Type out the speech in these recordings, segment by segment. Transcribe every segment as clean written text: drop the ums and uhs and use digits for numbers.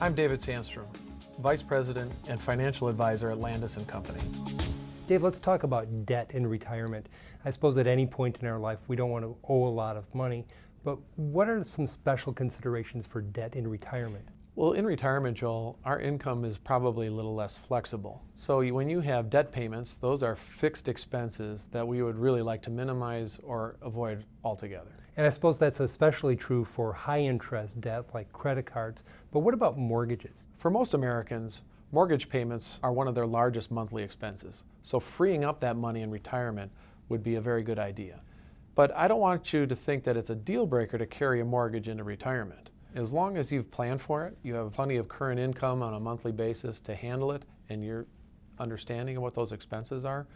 I'm David Sandstrom, Vice President and Financial Advisor at Landaas Company. Dave, let's talk about debt in retirement. I suppose at any point in our life we don't want to owe a lot of money, but what are some special considerations for debt in retirement? Well, in retirement, Joel, our income is probably a little less flexible. So when you have debt payments, those are fixed expenses that we would really like to minimize or avoid altogether. And I suppose that's especially true for high interest debt like credit cards, but what about mortgages? For most Americans, mortgage payments are one of their largest monthly expenses. So freeing up that money in retirement would be a very good idea. But I don't want you to think that it's a deal breaker to carry a mortgage into retirement. As long as you've planned for it, you have plenty of current income on a monthly basis to handle it, and your understanding of what those expenses are,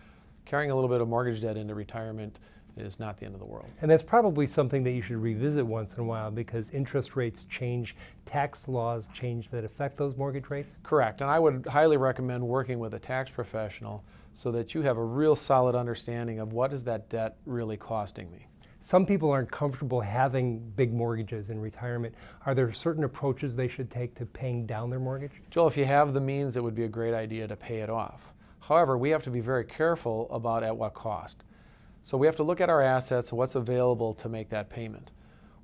carrying a little bit of mortgage debt into retirement is not the end of the world. And that's probably something that you should revisit once in a while because interest rates change, tax laws change that affect those mortgage rates? Correct, and I would highly recommend working with a tax professional so that you have a real solid understanding of what is that debt really costing me. Some people aren't comfortable having big mortgages in retirement. Are there certain approaches they should take to paying down their mortgage? Joel, if you have the means, it would be a great idea to pay it off. However, we have to be very careful about at what cost. So we have to look at our assets and what's available to make that payment.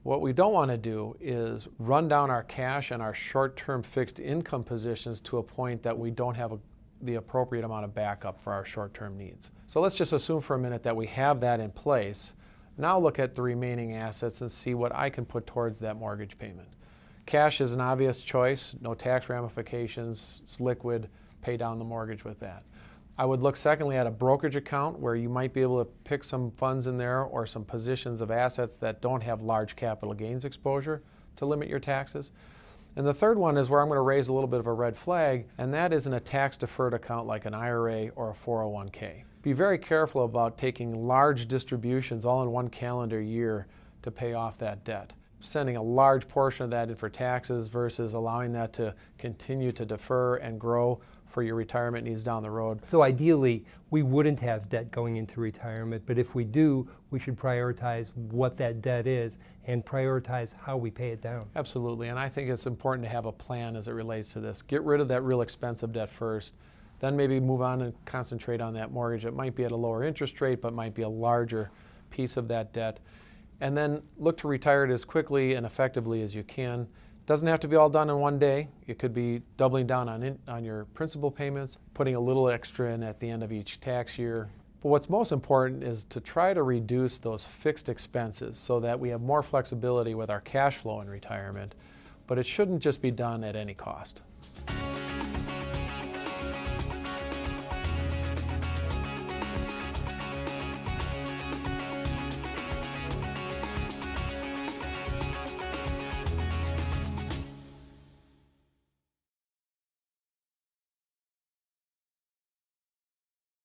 What we don't want to do is run down our cash and our short-term fixed income positions to a point that we don't have the appropriate amount of backup for our short-term needs. So let's just assume for a minute that we have that in place. Now look at the remaining assets and see what I can put towards that mortgage payment. Cash is an obvious choice, no tax ramifications, it's liquid, pay down the mortgage with that. I would look secondly at a brokerage account where you might be able to pick some funds in there or some positions of assets that don't have large capital gains exposure to limit your taxes. And the third one is where I'm going to raise a little bit of a red flag, and that is in a tax-deferred account like an IRA or a 401k. Be very careful about taking large distributions all in one calendar year to pay off that debt. Sending a large portion of that in for taxes versus allowing that to continue to defer and grow for your retirement needs down the road. So ideally, we wouldn't have debt going into retirement, but if we do, we should prioritize what that debt is and prioritize how we pay it down. Absolutely, and I think it's important to have a plan as it relates to this. Get rid of that real expensive debt first, then maybe move on and concentrate on that mortgage. It might be at a lower interest rate, but might be a larger piece of that debt. And then look to retire it as quickly and effectively as you can. Doesn't have to be all done in one day. It could be doubling down on your principal payments, putting a little extra in at the end of each tax year. But what's most important is to try to reduce those fixed expenses so that we have more flexibility with our cash flow in retirement, but it shouldn't just be done at any cost.